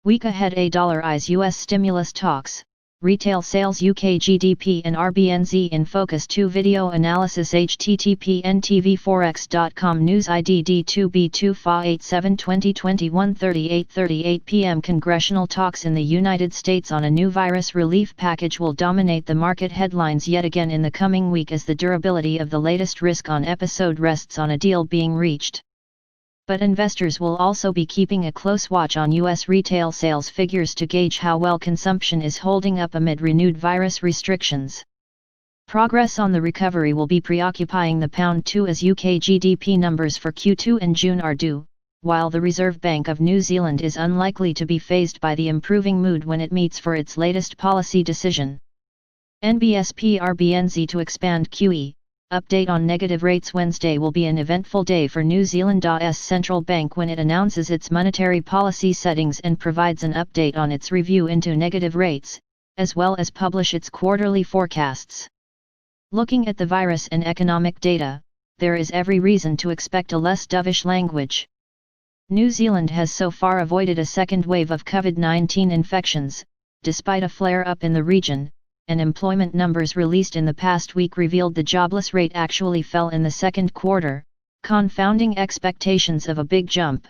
Week ahead $eyes US stimulus talks, retail sales UK GDP and RBNZ in focus 2 video analysis http://ntv4x.com news ID D2B2 FA87 2021 38:38 p.m. Congressional talks in the United States on a new virus relief package will dominate the market headlines yet again in the coming week as the durability of the latest risk-on episode rests on a deal being reached. But investors will also be keeping a close watch on U.S. retail sales figures to gauge how well consumption is holding up amid renewed virus restrictions. Progress on the recovery will be preoccupying the pound too as UK GDP numbers for Q2 and June are due, while the Reserve Bank of New Zealand is unlikely to be fazed by the improving mood when it meets for its latest policy decision. NBSP RBNZ to expand QE. Update on negative rates. Wednesday will be an eventful day for New Zealand's central bank when it announces its monetary policy settings and provides an update on its review into negative rates, as well as publish its quarterly forecasts. Looking at the virus and economic data, there is every reason to expect a less dovish language. New Zealand has so far avoided a second wave of COVID-19 infections, despite a flare-up in the region, and employment numbers released in the past week revealed the jobless rate actually fell in the second quarter, confounding expectations of a big jump.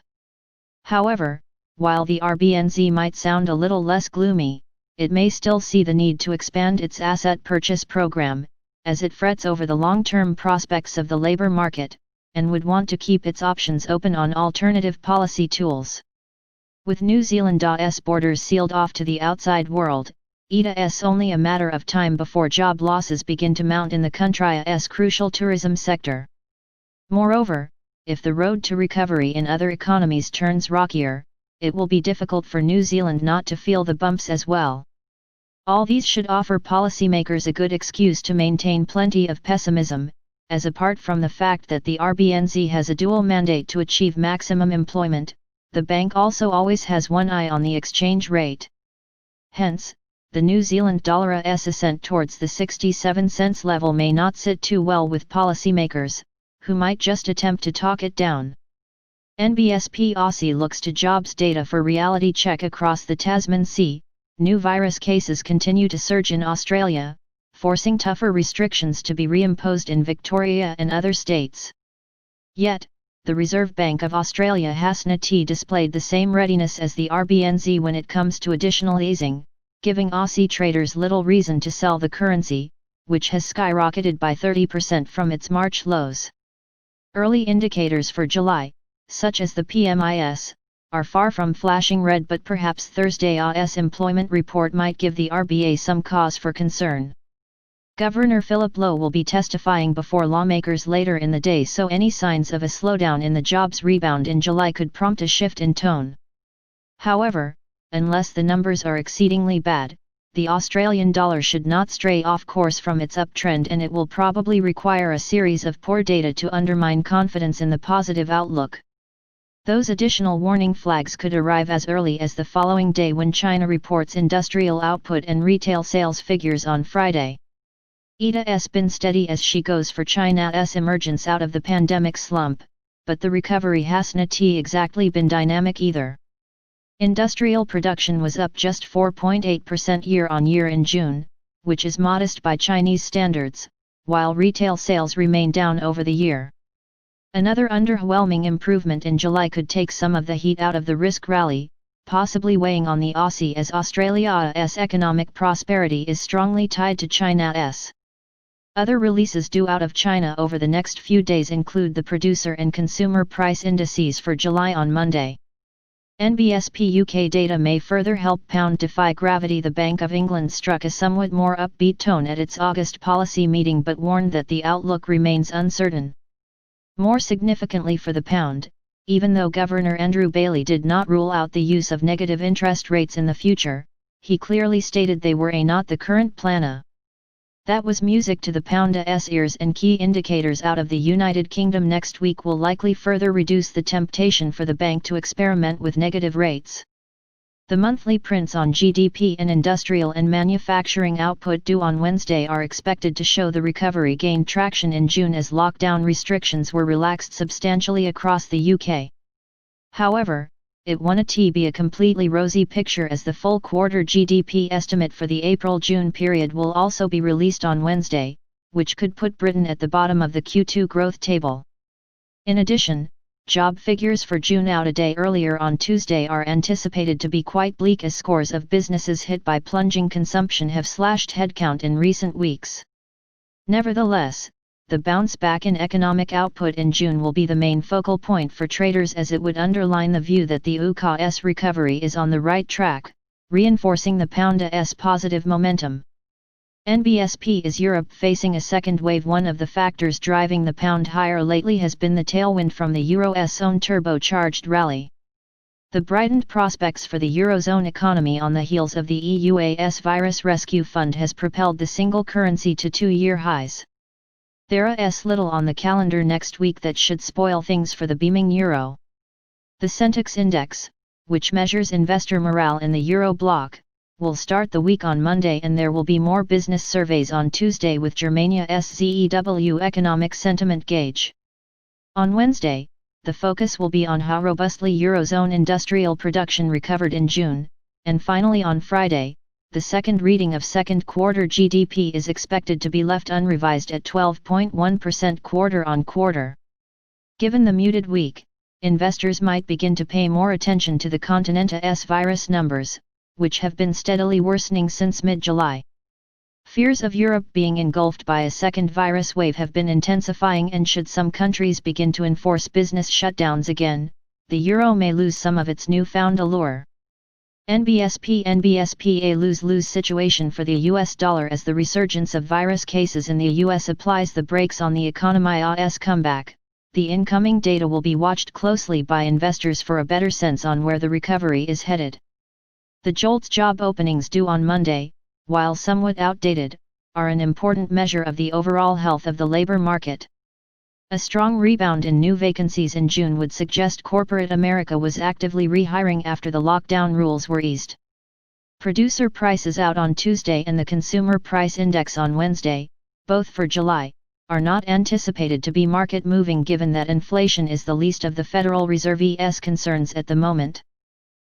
However, while the RBNZ might sound a little less gloomy, it may still see the need to expand its asset purchase program, as it frets over the long-term prospects of the labor market, and would want to keep its options open on alternative policy tools. With New Zealand's borders sealed off to the outside world, it's only a matter of time before job losses begin to mount in the country's crucial tourism sector. Moreover, if the road to recovery in other economies turns rockier, it will be difficult for New Zealand not to feel the bumps as well. All these should offer policymakers a good excuse to maintain plenty of pessimism, as apart from the fact that the RBNZ has a dual mandate to achieve maximum employment, the bank also always has one eye on the exchange rate. Hence, the New Zealand dollar's ascent towards the 67 cents level may not sit too well with policymakers, who might just attempt to talk it down. NBSP Aussie looks to jobs data for reality check across the Tasman Sea. New virus cases continue to surge in Australia, forcing tougher restrictions to be reimposed in Victoria and other states. Yet, the Reserve Bank of Australia hasn't displayed the same readiness as the RBNZ when it comes to additional easing, giving Aussie traders little reason to sell the currency, which has skyrocketed by 30% from its March lows. Early indicators for July, such as the PMIs, are far from flashing red, but perhaps Thursday's employment report might give the RBA some cause for concern. Governor Philip Lowe will be testifying before lawmakers later in the day, so any signs of a slowdown in the jobs rebound in July could prompt a shift in tone. However, unless the numbers are exceedingly bad, the Australian dollar should not stray off course from its uptrend, and it will probably require a series of poor data to undermine confidence in the positive outlook. Those additional warning flags could arrive as early as the following day when China reports industrial output and retail sales figures on Friday. Ida's been steady as she goes for China's emergence out of the pandemic slump, but the recovery hasn't exactly been dynamic either. Industrial production was up just 4.8% year-on-year in June, which is modest by Chinese standards, while retail sales remain down over the year. Another underwhelming improvement in July could take some of the heat out of the risk rally, possibly weighing on the Aussie as Australia's economic prosperity is strongly tied to China's. Other releases due out of China over the next few days include the producer and consumer price indices for July on Monday. NBSP UK data may further help pound defy gravity. The Bank of England struck a somewhat more upbeat tone at its August policy meeting but warned that the outlook remains uncertain. More significantly for the pound, even though Governor Andrew Bailey did not rule out the use of negative interest rates in the future, he clearly stated they were not the current plan. That was music to the pound's ears, and key indicators out of the United Kingdom next week will likely further reduce the temptation for the bank to experiment with negative rates. The monthly prints on GDP and industrial and manufacturing output due on Wednesday are expected to show the recovery gained traction in June as lockdown restrictions were relaxed substantially across the UK. However, it won't be a completely rosy picture as the full quarter GDP estimate for the April-June period will also be released on Wednesday, which could put Britain at the bottom of the Q2 growth table. In addition, job figures for June out a day earlier on Tuesday are anticipated to be quite bleak as scores of businesses hit by plunging consumption have slashed headcount in recent weeks. Nevertheless, the bounce back in economic output in June will be the main focal point for traders as it would underline the view that the UK's recovery is on the right track, reinforcing the pound's positive momentum. NBSP is Europe facing a second wave. One of the factors driving the pound higher lately has been the tailwind from the euro's own turbocharged rally. The brightened prospects for the Eurozone economy on the heels of the EU's virus rescue fund has propelled the single currency to two-year highs. There's little on the calendar next week that should spoil things for the beaming euro. The Centix index, which measures investor morale in the euro bloc, will start the week on Monday, and there will be more business surveys on Tuesday with Germania's ZEW economic sentiment gauge. On Wednesday, the focus will be on how robustly Eurozone industrial production recovered in June, and finally on Friday, the second reading of second quarter GDP is expected to be left unrevised at 12.1% quarter-on-quarter. Given the muted week, investors might begin to pay more attention to the continent's virus numbers, which have been steadily worsening since mid-July. Fears of Europe being engulfed by a second virus wave have been intensifying, and should some countries begin to enforce business shutdowns again, the euro may lose some of its newfound allure. NBSP a lose-lose situation for the US dollar as the resurgence of virus cases in the US applies the brakes on the economy's comeback. The incoming data will be watched closely by investors for a better sense on where the recovery is headed. The JOLTS job openings due on Monday, while somewhat outdated, are an important measure of the overall health of the labor market. A strong rebound in new vacancies in June would suggest corporate America was actively rehiring after the lockdown rules were eased. Producer prices out on Tuesday and the Consumer Price Index on Wednesday, both for July, are not anticipated to be market-moving given that inflation is the least of the Federal Reserve's concerns at the moment.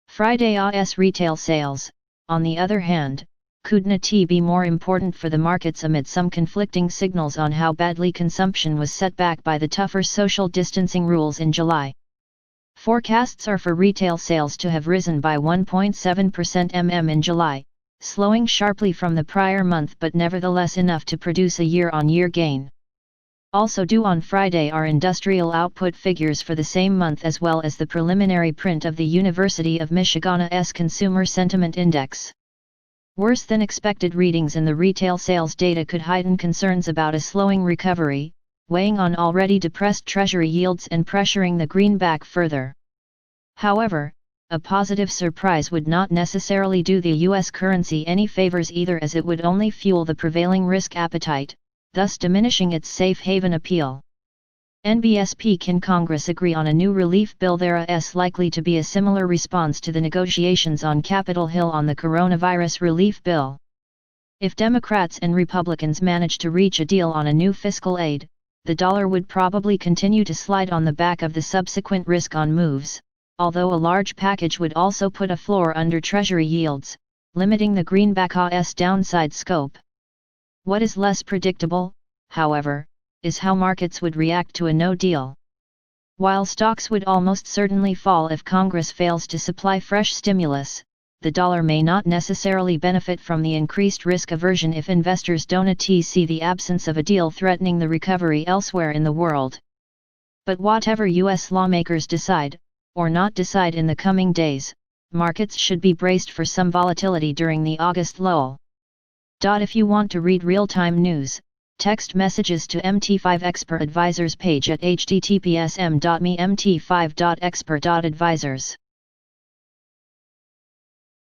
Friday's retail sales, on the other hand, could not be more important for the markets amid some conflicting signals on how badly consumption was set back by the tougher social distancing rules in July. Forecasts are for retail sales to have risen by 1.7% in July, slowing sharply from the prior month but nevertheless enough to produce a year-on-year gain. Also due on Friday are industrial output figures for the same month as well as the preliminary print of the University of Michigan's Consumer Sentiment Index. Worse than expected readings in the retail sales data could heighten concerns about a slowing recovery, weighing on already depressed Treasury yields and pressuring the greenback further. However, a positive surprise would not necessarily do the US currency any favors either, as it would only fuel the prevailing risk appetite, thus diminishing its safe haven appeal. NBSP Can Congress agree on a new relief bill? There is likely to be a similar response to the negotiations on Capitol Hill on the coronavirus relief bill. If Democrats and Republicans manage to reach a deal on a new fiscal aid, the dollar would probably continue to slide on the back of the subsequent risk-on moves, although a large package would also put a floor under Treasury yields, limiting the greenback's downside scope. What is less predictable, however, is how markets would react to a no deal. While stocks would almost certainly fall if Congress fails to supply fresh stimulus, the dollar may not necessarily benefit from the increased risk aversion if investors don't see the absence of a deal threatening the recovery elsewhere in the world. But whatever US lawmakers decide, or not decide in the coming days, markets should be braced for some volatility during the August lull. If you want to read real-time news, text messages to MT5 Expert Advisors page at https://m.me/mt5.expert.advisors.